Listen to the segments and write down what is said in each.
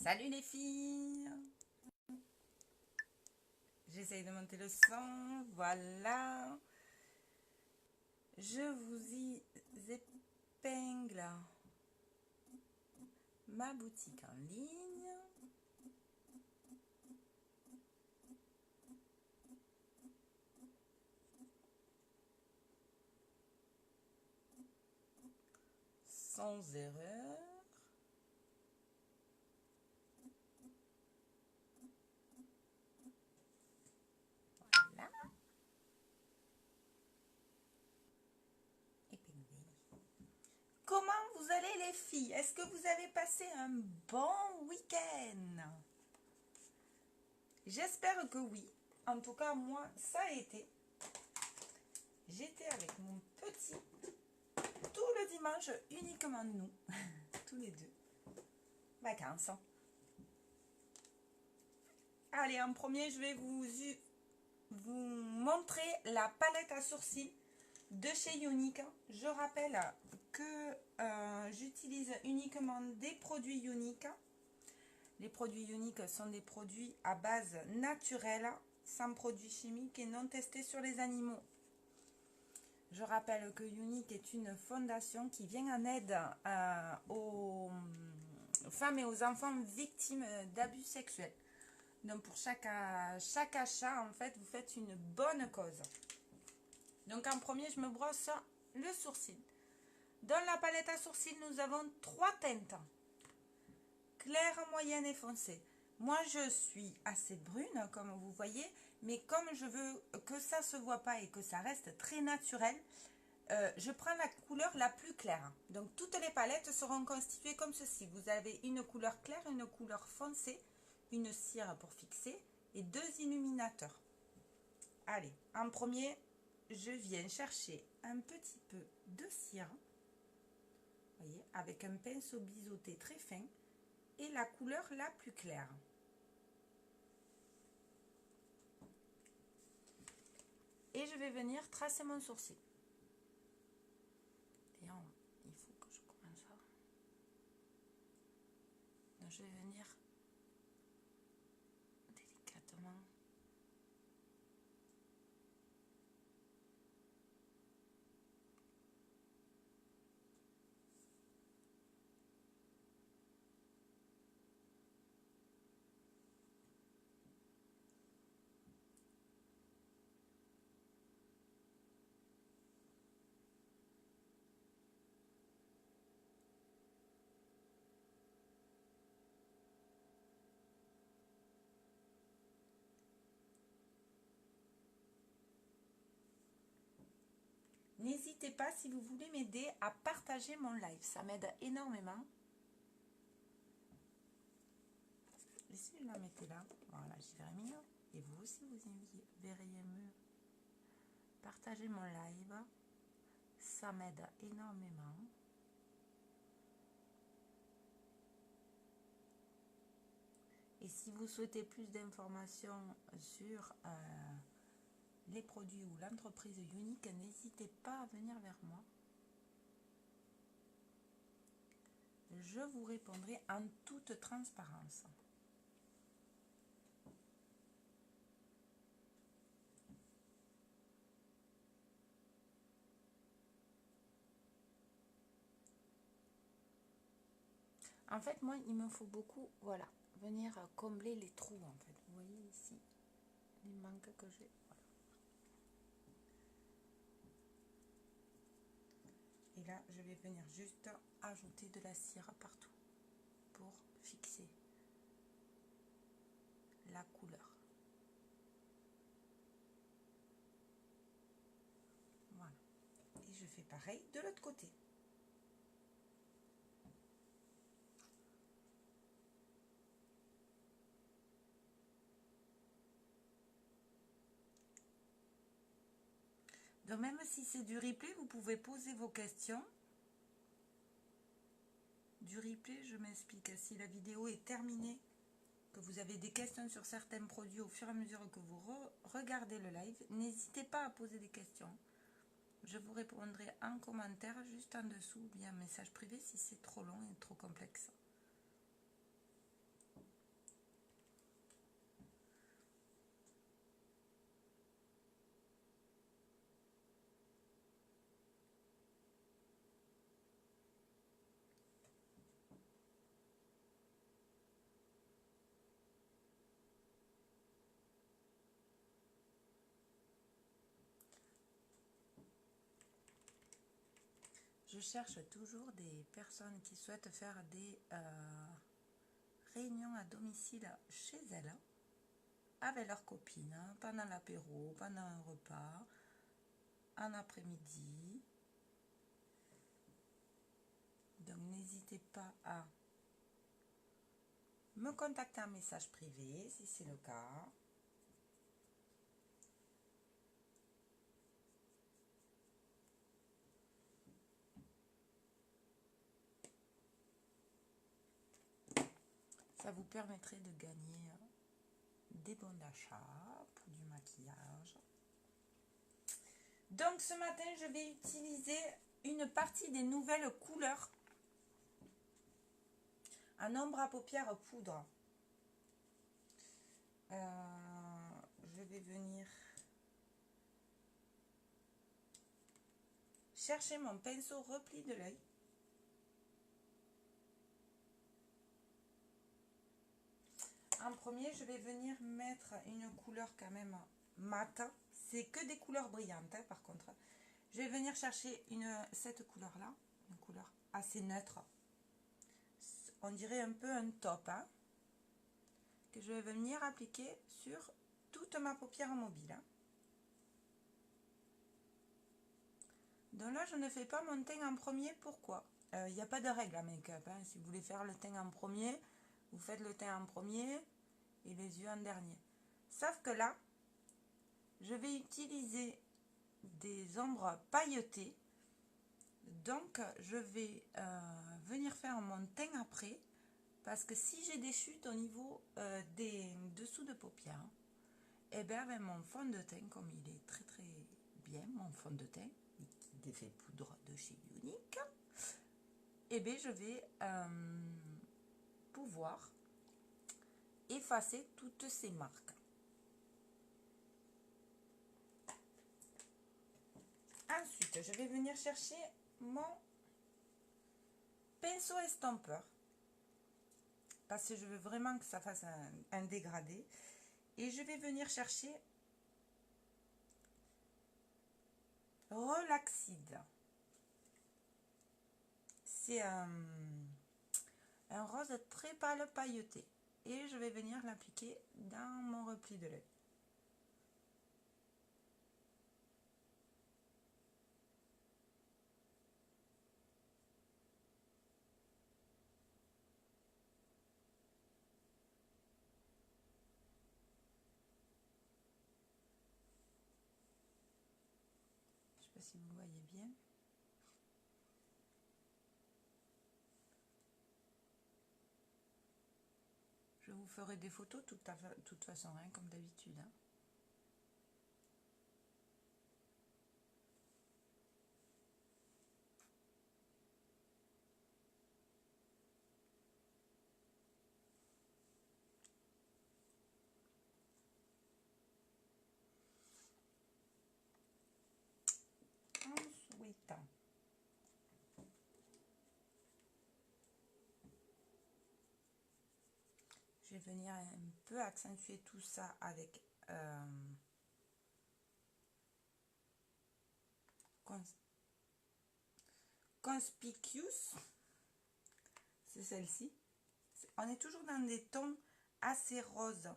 Salut les filles. J'essaye de monter le son. Voilà. Je vous y épingle ma boutique en ligne. Sans erreur. Voilà. Épinglé. Comment vous allez les filles? Est-ce que vous avez passé un bon week-end? J'espère que oui. En tout cas, moi, ça a été. J'étais avec mon petit tout le dimanche, uniquement nous, tous les deux. Vacances. Allez, en premier, je vais vous montrer la palette à sourcils de chez Younique. Je rappelle que j'utilise uniquement des produits Younique. Les produits Younique sont des produits à base naturelle, sans produits chimiques et non testés sur les animaux. Je rappelle que Younique est une fondation qui vient en aide aux femmes et aux enfants victimes d'abus sexuels. Donc pour chaque achat, en fait, vous faites une bonne cause. Donc en premier, je me brosse le sourcil. Dans la palette à sourcils, nous avons 3 teintes. Claire, moyenne et foncée. Moi, je suis assez brune, comme vous voyez, mais comme je veux que ça ne se voit pas et que ça reste très naturel, je prends la couleur la plus claire. Donc toutes les palettes seront constituées comme ceci. Vous avez une couleur claire, une couleur foncée, une cire pour fixer et 2 illuminateurs. Allez, en premier, je viens chercher un petit peu de cire, voyez, avec un pinceau biseauté très fin et la couleur la plus claire. Et je vais venir tracer mon sourcil. Et il faut que je commence à... Donc je vais venir délicatement. N'hésitez pas, si vous voulez m'aider, à partager mon live. Ça m'aide énormément. Et si je la mettais là, voilà, j'y verrai mieux. Et vous aussi, vous verriez mieux. Partagez mon live. Ça m'aide énormément. Et si vous souhaitez plus d'informations sur les produits ou l'entreprise Younique, n'hésitez pas à venir vers moi. Je vous répondrai en toute transparence. En fait, moi, il me faut beaucoup, voilà, venir combler les trous, en fait. Vous voyez ici, les manques que j'ai. Voilà. Et là, je vais venir juste ajouter de la cire partout pour fixer la couleur. Voilà. Et je fais pareil de l'autre côté. Donc même si c'est du replay, vous pouvez poser vos questions. Du replay, je m'explique. Si la vidéo est terminée, que vous avez des questions sur certains produits au fur et à mesure que vous regardez le live, n'hésitez pas à poser des questions. Je vous répondrai en commentaire juste en dessous, bien un message privé si c'est trop long et trop complexe. Je cherche toujours des personnes qui souhaitent faire des réunions à domicile chez elles, avec leurs copines, pendant l'apéro, pendant un repas, en après-midi. Donc n'hésitez pas à me contacter en message privé si c'est le cas. Ça vous permettrait de gagner des bons d'achat pour du maquillage. Donc ce matin, je vais utiliser une partie des nouvelles couleurs en ombre à paupières poudre. Je vais venir chercher mon pinceau repli de l'œil. En premier, je vais venir mettre une couleur quand même mat. C'est que des couleurs brillantes, hein, par contre. Je vais venir chercher cette couleur-là, une couleur assez neutre. On dirait un peu un taupe, hein, que je vais venir appliquer sur toute ma paupière mobile. Hein. Donc là, je ne fais pas mon teint en premier. Pourquoi? Il n'y a pas de règle à make-up. Hein. Si vous voulez faire le teint en premier, vous faites le teint en premier et les yeux en dernier. Sauf que là, je vais utiliser des ombres pailletées. Donc, je vais venir faire mon teint après. Parce que si j'ai des chutes au niveau des dessous de paupières, et bien avec mon fond de teint, comme il est très très bien, mon fond de teint, d'effet poudre de chez Younique, et bien je vais pouvoir effacer toutes ces marques. Ensuite, je vais venir chercher mon pinceau estompeur, parce que je veux vraiment que ça fasse un dégradé. Et je vais venir chercher Relaxide. C'est un rose très pâle pailleté. Et je vais venir l'appliquer dans mon repli de l'œil. Je ne sais pas si vous voyez bien. Je vous ferai des photos de toute façon, hein, comme d'habitude. Hein. Ensuite, je vais venir un peu accentuer tout ça avec Conspicuous. C'est celle-ci. On est toujours dans des tons assez roses,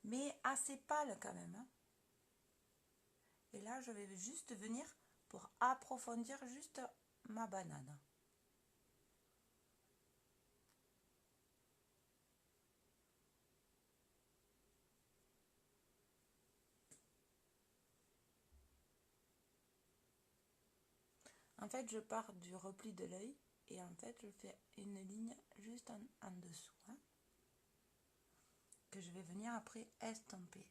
mais assez pâles quand même. Hein. Et là, je vais juste venir pour approfondir juste ma banane. En fait, je pars du repli de l'œil et en fait, je fais une ligne juste en dessous. Hein, que je vais venir après estomper.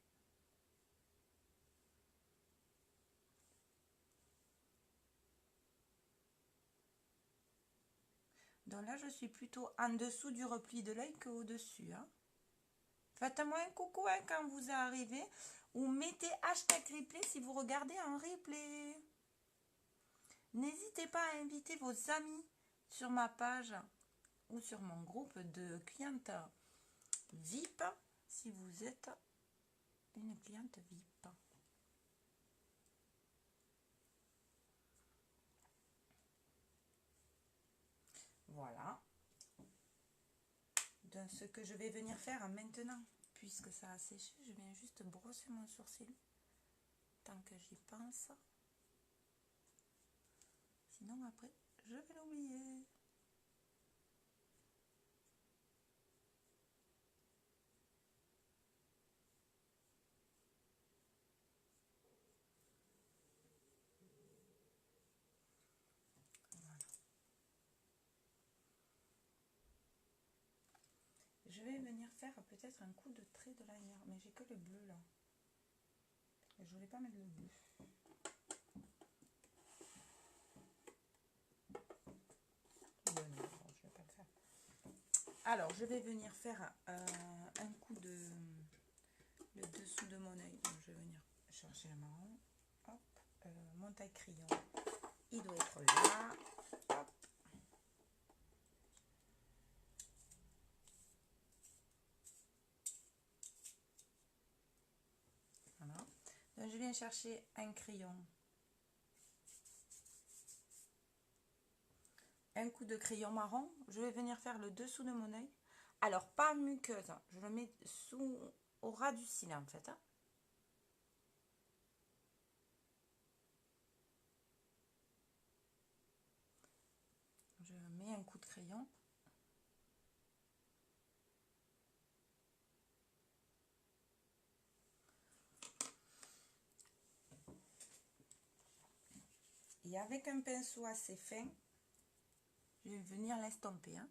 Donc là, je suis plutôt en dessous du repli de l'œil qu'au-dessus. Hein. Faites-moi un coucou hein, quand vous arrivez ou mettez hashtag replay si vous regardez en replay. N'hésitez pas à inviter vos amis sur ma page ou sur mon groupe de clientes VIP si vous êtes une cliente VIP. ce que je vais venir faire maintenant, puisque ça a séché, je viens juste brosser mon sourcil, tant que j'y pense. Sinon après, je vais l'oublier. Je vais venir faire peut-être un coup de trait de liner, mais j'ai que le bleu là. Et je voulais pas mettre le bleu. Non, je vais pas le faire. Alors, je vais venir faire un coup de le dessous de mon œil. Donc, je vais venir chercher le marron. Hop, mon taille crayon, il doit être là. Hop. Voilà. Donc, je viens chercher un crayon. Un coup de crayon marron. Je vais venir faire le dessous de mon œil. Alors, pas muqueuse. Je le mets sous au ras du cils en fait. Je mets un coup de crayon. Et avec un pinceau assez fin, je vais venir l'estomper. Hein.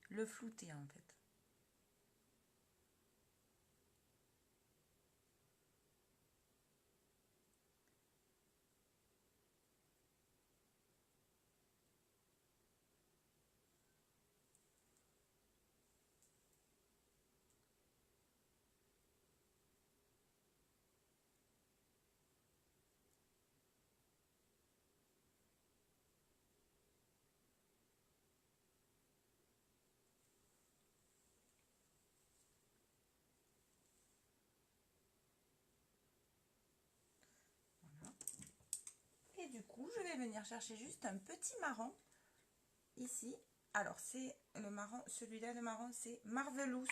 Le flouter en fait. Voilà. Et du coup, je vais venir chercher juste un petit marron ici. Alors, c'est le marron, celui-là, le marron, c'est Marvelous.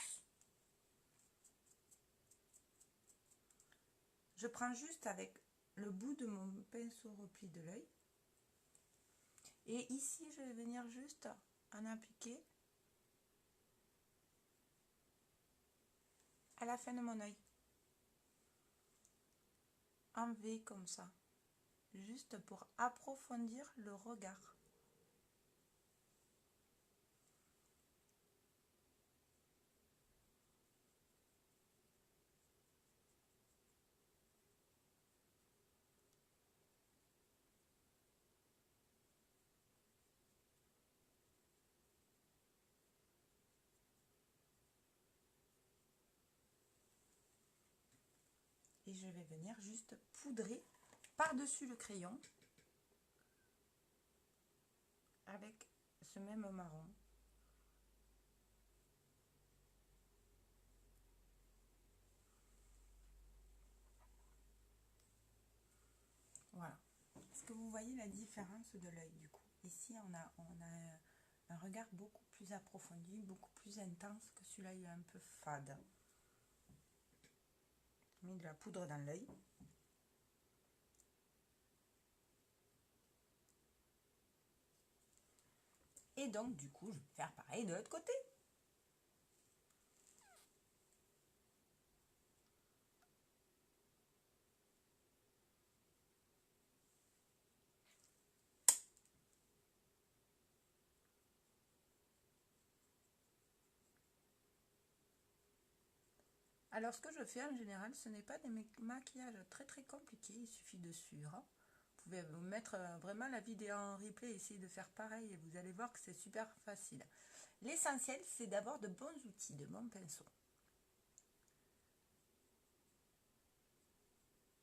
Je prends juste avec le bout de mon pinceau repli de l'œil. Et ici, je vais venir juste en appliquer à la fin de mon œil. En V comme ça. Juste pour approfondir le regard. Et je vais venir juste poudrer par-dessus le crayon avec ce même marron. Voilà. Est-ce que vous voyez la différence de l'œil du coup? Ici, on a un regard beaucoup plus approfondi, beaucoup plus intense que celui-là, il est un peu fade. Je mets de la poudre dans l'œil. Et donc, du coup, je vais faire pareil de l'autre côté. Alors, ce que je fais en général, ce n'est pas des maquillages très très compliqués. Il suffit de suivre. Vous pouvez vous mettre vraiment la vidéo en replay, essayer de faire pareil et vous allez voir que c'est super facile. L'essentiel, c'est d'avoir de bons outils, de bons pinceaux.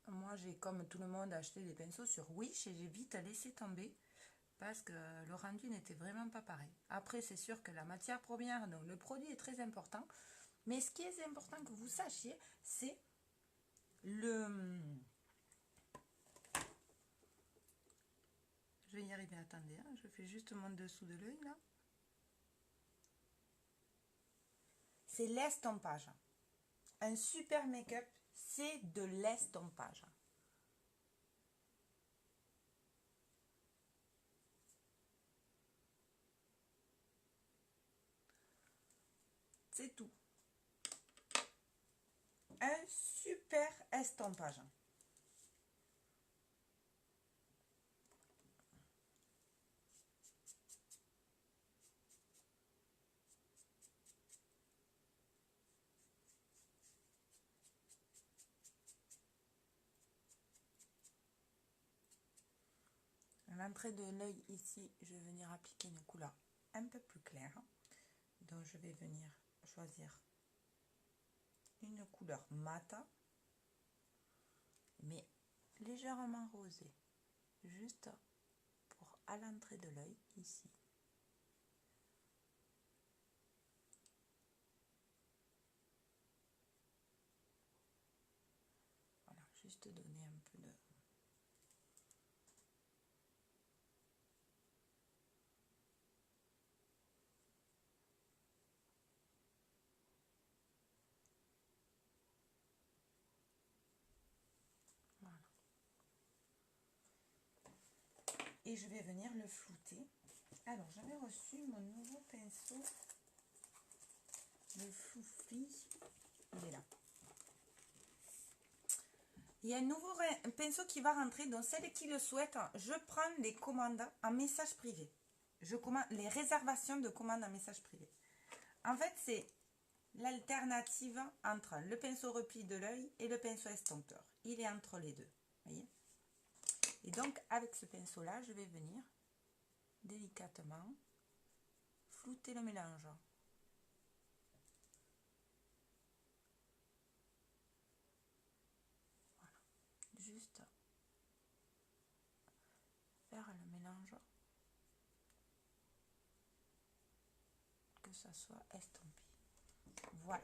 Moi, j'ai comme tout le monde acheté des pinceaux sur Wish et j'ai vite laissé tomber parce que le rendu n'était vraiment pas pareil. Après, c'est sûr que la matière première, donc le produit est très important. Mais ce qui est important que vous sachiez, c'est le... Je vais y arriver. arriver, attendez, hein, je fais juste mon dessous de l'œil là. C'est l'estompage. Un super make-up, c'est de l'estompage. C'est tout. Un super estompage. À l'entrée de l'œil ici, je vais venir appliquer une couleur un peu plus claire. Donc je vais venir choisir une couleur mat, mais légèrement rosée, juste pour à l'entrée de l'œil ici. Voilà, juste donner un peu de... Voilà. Et je vais venir le flouter. Alors, j'avais reçu mon nouveau pinceau, le Floufi, il est là. Il y a un nouveau pinceau qui va rentrer, donc celles qui le souhaitent, je prends les commandes en message privé. Je commande les réservations de commandes en message privé. En fait, c'est l'alternative entre le pinceau repli de l'œil et le pinceau estompeur. Il est entre les deux, voyez. Et donc, avec ce pinceau-là, je vais venir délicatement flouter le mélange. Voilà. Juste faire le mélange, que ça soit estompé. Voilà.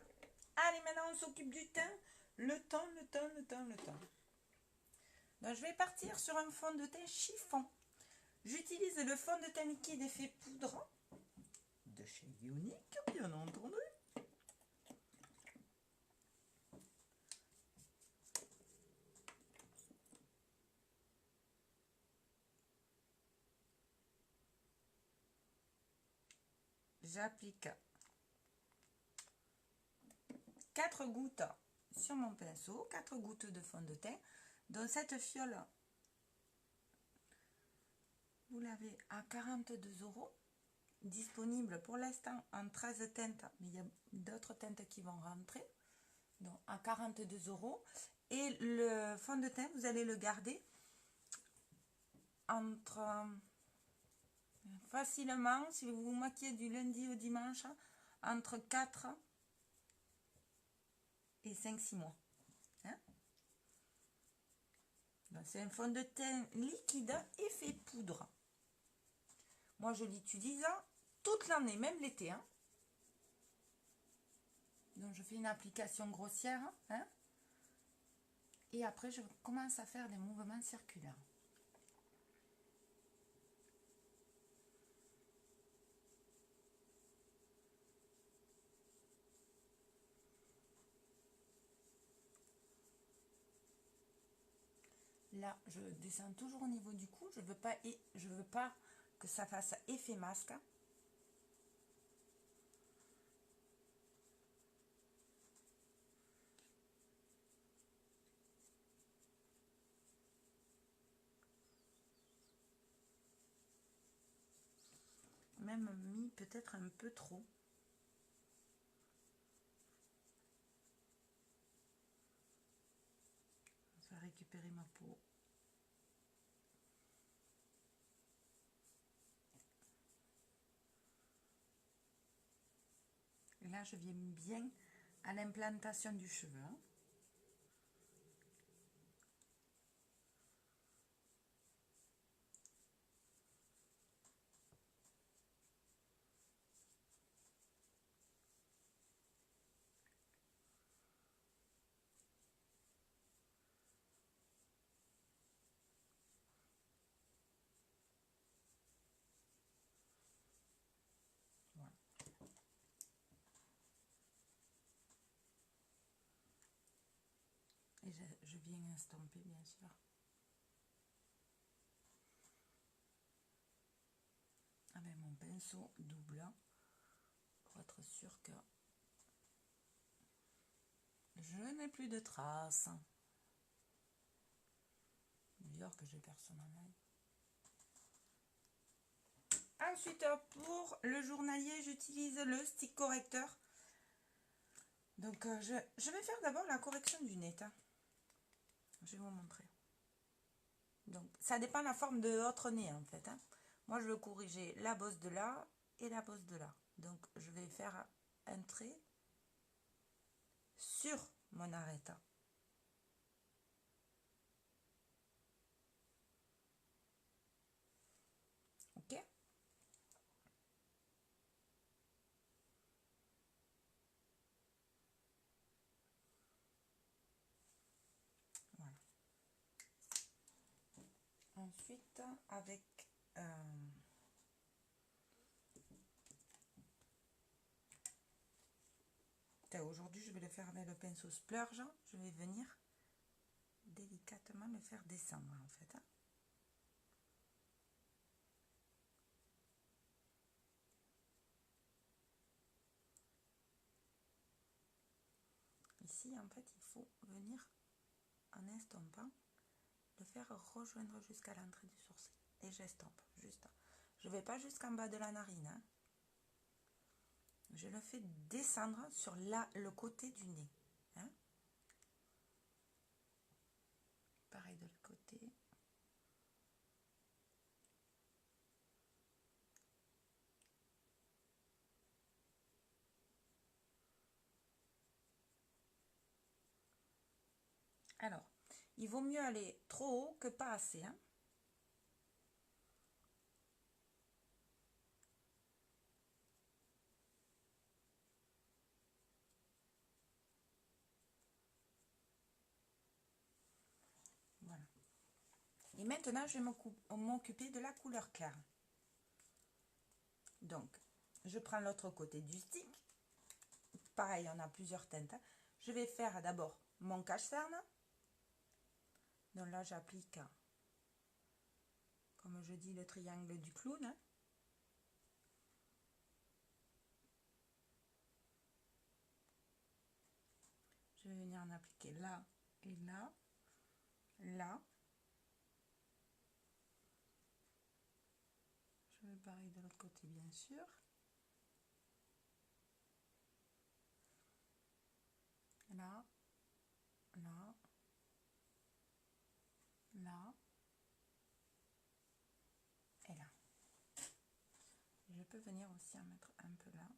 Allez, maintenant on s'occupe du teint. Le temps. Donc je vais partir sur un fond de teint chiffon. J'utilise le fond de teint liquide effet poudre de chez Younique, bien entendu. J'applique 4 gouttes sur mon pinceau, 4 gouttes de fond de teint. Dans cette fiole, vous l'avez à 42 €, disponible pour l'instant en 13 teintes, mais il y a d'autres teintes qui vont rentrer, donc à 42 €. Et le fond de teint, vous allez le garder entre, facilement, si vous vous maquillez du lundi au dimanche, entre 4 et 5-6 mois. Hein? C'est un fond de teint liquide effet poudre. Moi, je l'utilise toute l'année, même l'été. Hein? Donc, je fais une application grossière. Hein? Et après, je commence à faire des mouvements circulaires. Là, je descends toujours au niveau du cou. Je veux pas que ça fasse effet masque. Même mis peut-être un peu trop. Ça va récupérer ma peau. Et là, je viens bien à l'implantation du cheveu. Hein. je viens estomper bien sûr. Avec mon pinceau double pour être sûr que je n'ai plus de traces. D'ailleurs que j'ai personne en main. Ensuite, pour le journalier, j'utilise le stick correcteur. Donc, je vais faire d'abord la correction du nez. Hein. Je vais vous montrer. Donc, ça dépend de la forme de votre nez, en fait. Hein. Moi, je veux corriger la bosse de là et la bosse de là. Donc, je vais faire un trait sur mon arête. Ok? Voilà. Ensuite, avec... aujourd'hui, je vais le faire avec le pinceau splurge. Je vais venir délicatement le faire descendre, en fait. Hein. Ici, en fait, il faut venir en estompant, le faire rejoindre jusqu'à l'entrée du sourcil. Et j'estompe, juste. Je ne vais pas jusqu'en bas de la narine. Hein. Je le fais descendre sur le côté du nez. Hein. Pareil de l'autre côté. Alors, il vaut mieux aller trop haut que pas assez. Hein. Voilà. Et maintenant, je vais m'occuper de la couleur claire. Donc, je prends l'autre côté du stick. Pareil, on a plusieurs teintes. Hein. Je vais faire d'abord mon cache-cerne. Donc là, j'applique, comme je dis, le triangle du clown. Hein. Je vais venir en appliquer là et là, là. Je vais pareil de l'autre côté, bien sûr. Là, là, là et là. Je peux venir aussi en mettre un peu là.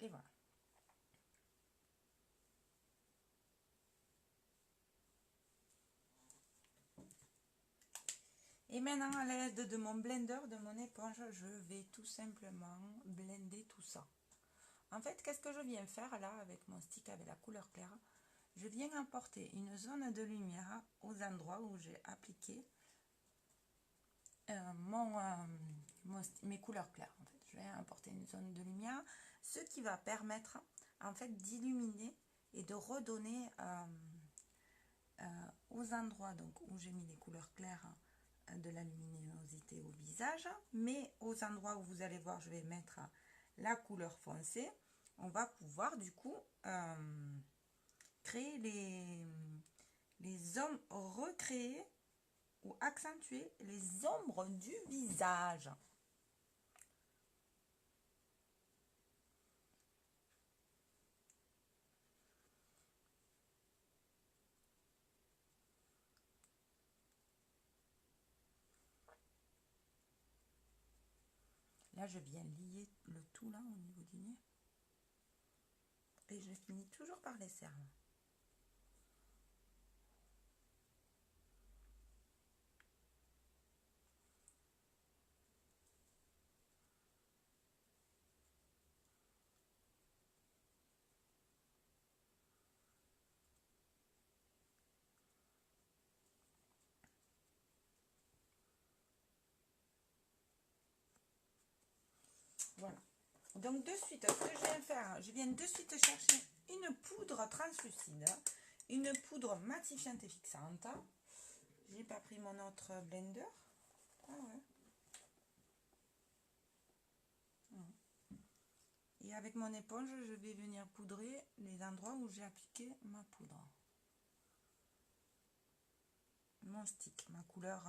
Et voilà. Et maintenant, à l'aide de mon blender, de mon éponge, je vais tout simplement blender tout ça. En fait, qu'est-ce que je viens faire là avec mon stick avec la couleur claire? Je viens apporter une zone de lumière aux endroits où j'ai appliqué mes couleurs claires. En fait. Je vais apporter une zone de lumière, ce qui va permettre en fait d'illuminer et de redonner aux endroits donc, où j'ai mis les couleurs claires de la luminosité au visage, mais aux endroits où vous allez voir, je vais mettre la couleur foncée, on va pouvoir du coup créer les ombres, recréer ou accentuer les ombres du visage. Là, je viens lier le tout là au niveau du nez. Et je finis toujours par les cernes. Voilà. Donc de suite, ce que je viens faire, je viens de suite chercher une poudre translucide, une poudre matifiante et fixante. J'ai pas pris mon autre blender. Ah ouais. Et avec mon éponge, je vais venir poudrer les endroits où j'ai appliqué ma poudre. Mon stick, ma couleur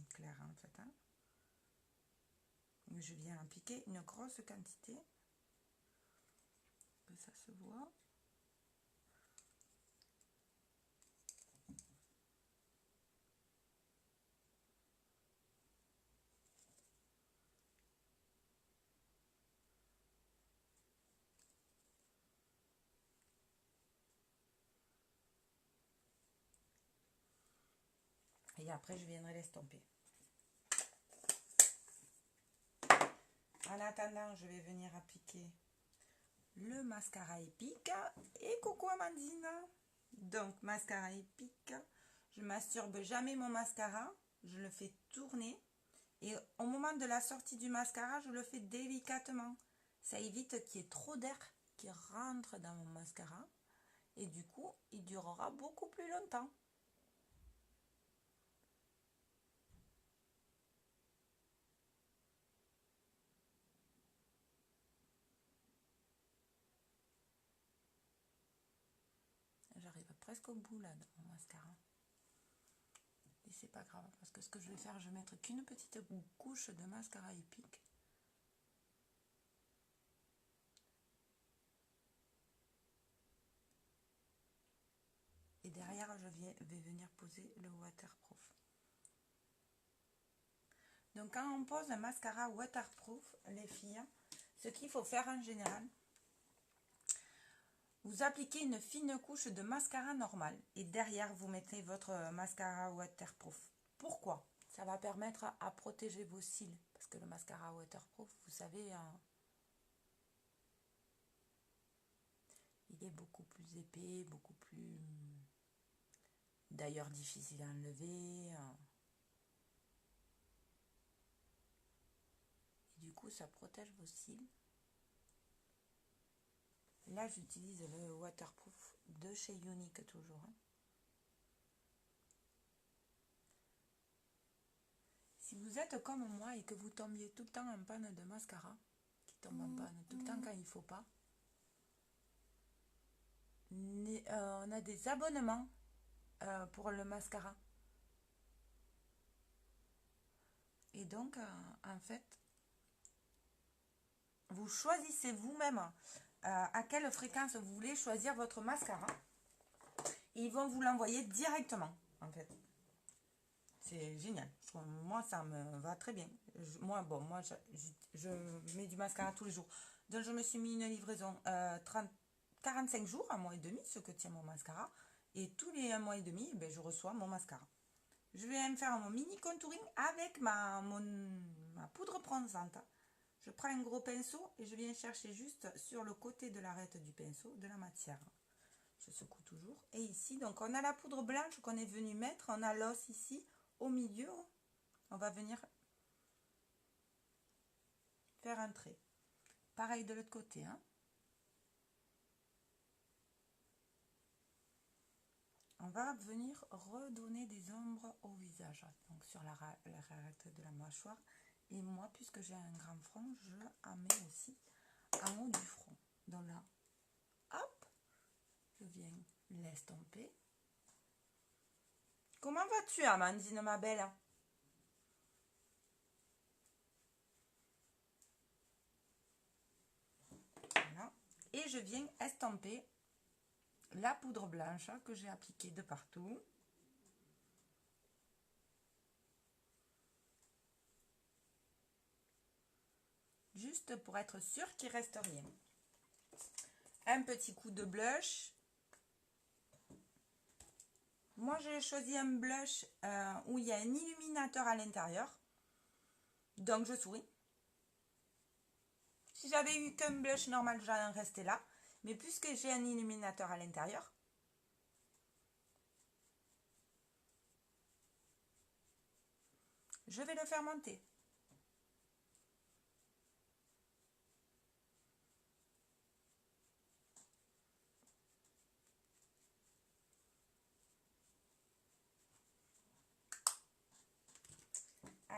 claire en fait. Hein. Je viens appliquer une grosse quantité, que ça se voit. Et après, je viendrai l'estomper. En attendant, je vais venir appliquer le mascara épique. Et coucou Amandine. Donc, mascara épique. Je masturbe jamais mon mascara. Je le fais tourner. Et au moment de la sortie du mascara, je le fais délicatement. Ça évite qu'il y ait trop d'air qui rentre dans mon mascara. Et du coup, il durera beaucoup plus longtemps. J'arrive presque au bout là de mon mascara. Et c'est pas grave parce que ce que je vais faire, je vais mettre qu'une petite couche de mascara épique. Et derrière, je vais venir poser le waterproof. Donc quand on pose un mascara waterproof, les filles, ce qu'il faut faire en général, vous appliquez une fine couche de mascara normal et derrière vous mettez votre mascara waterproof. Pourquoi? Ça va permettre à protéger vos cils parce que le mascara waterproof, vous savez, il est beaucoup plus épais, beaucoup plus d'ailleurs difficile à enlever. Et du coup, ça protège vos cils. Là, j'utilise le waterproof de chez Younique toujours. Si vous êtes comme moi et que vous tombiez tout le temps en panne de mascara, qui tombe en panne tout le temps quand il ne faut pas, on a des abonnements pour le mascara. Et donc, en fait, vous choisissez vous-même à quelle fréquence vous voulez choisir votre mascara. Et ils vont vous l'envoyer directement, en fait. C'est génial. Moi, ça me va très bien. Moi, je mets du mascara tous les jours. Donc, je me suis mis une livraison 45 jours, un mois et demi, ce que tient mon mascara. Et tous les 1 mois et demi, ben, je reçois mon mascara. Je vais me faire mon mini contouring avec ma poudre bronzante. Je prends un gros pinceau et je viens chercher juste sur le côté de l'arête du pinceau de la matière. Je secoue toujours. Et ici, donc on a la poudre blanche qu'on est venu mettre. On a l'os ici au milieu. On va venir faire un trait. Pareil de l'autre côté. Hein. On va venir redonner des ombres au visage. Donc sur l'arête de la mâchoire. Et moi, puisque j'ai un grand front, je en mets aussi en haut du front. Donc là, hop, je viens l'estomper. Comment vas-tu, Amandine, ma belle? Voilà. Et je viens estomper la poudre blanche que j'ai appliquée de partout. Juste pour être sûr qu'il ne reste rien. Un petit coup de blush. Moi, j'ai choisi un blush où il y a un illuminateur à l'intérieur. Donc, je souris. Si j'avais eu qu'un blush normal, j'en restais là. Mais puisque j'ai un illuminateur à l'intérieur, je vais le faire monter.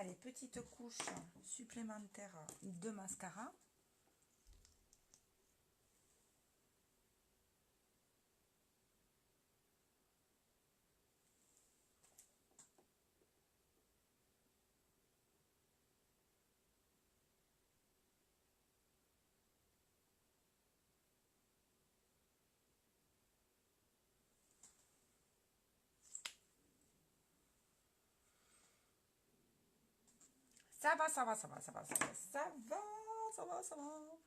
Allez, petite couche supplémentaire de mascara. Ça va, ça va, ça va, ça va, ça va, ça va, ça va, ça va.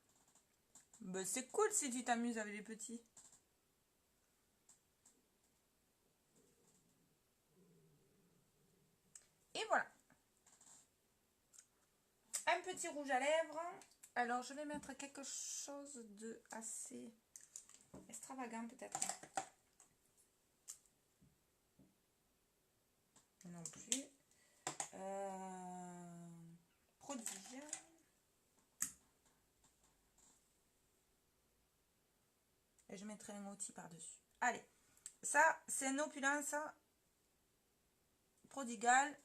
Ben, c'est cool si tu t'amuses avec les petits. Et voilà. Un petit rouge à lèvres. Alors, je vais mettre quelque chose de assez extravagant peut-être. Non plus. Prodige. Et je mettrai un outil par-dessus. Allez, ça, c'est une opulence prodigale.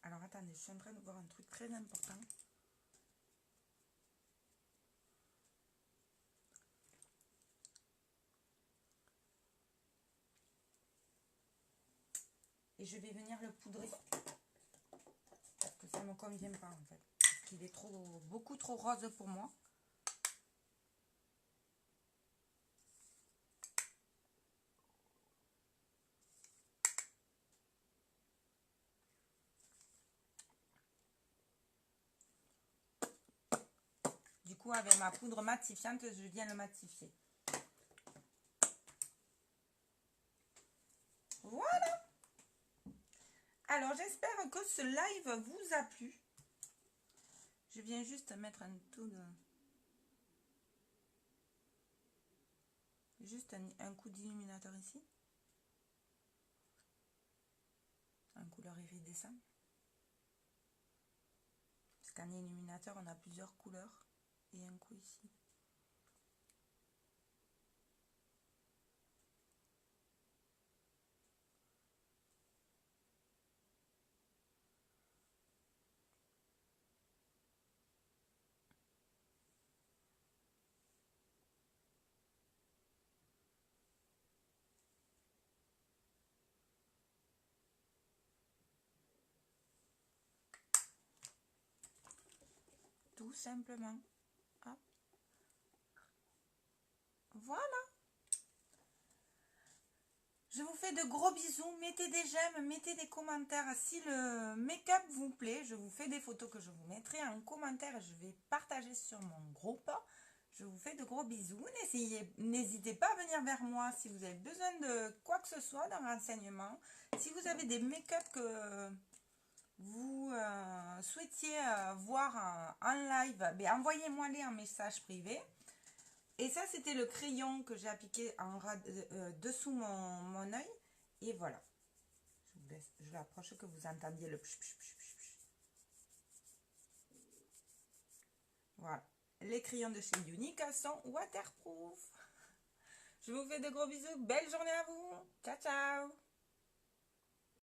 Alors, attendez, je suis en train de voir un truc très important. Et je vais venir le poudrer. Parce que ça ne me convient pas, en fait. Parce qu'il est beaucoup trop rose pour moi. Du coup, avec ma poudre matifiante, je viens le matifier. Voilà. Alors, j'espère que ce live vous a plu. Je viens juste mettre un tout de... Juste un coup d'illuminateur ici. Un couleur iridescent. Parce qu'en illuminateur, on a plusieurs couleurs. Et un coup ici. Tout simplement. Hop. Voilà. Je vous fais de gros bisous. Mettez des j'aime, mettez des commentaires. Si le make-up vous plaît, je vous fais des photos que je vous mettrai en commentaire. Je vais partager sur mon groupe. Je vous fais de gros bisous. N'hésitez pas à venir vers moi si vous avez besoin de quoi que ce soit d'un renseignement. Si vous avez des make-up que vous souhaitiez voir en live, ben, envoyez-moi les en message privé. Et ça, c'était le crayon que j'ai appliqué dessous mon œil. Et voilà. Je l'approche que vous entendiez le pch, pch, pch, pch, pch. Voilà. Les crayons de chez Unique sont waterproof. Je vous fais de gros bisous. Belle journée à vous. Ciao, ciao.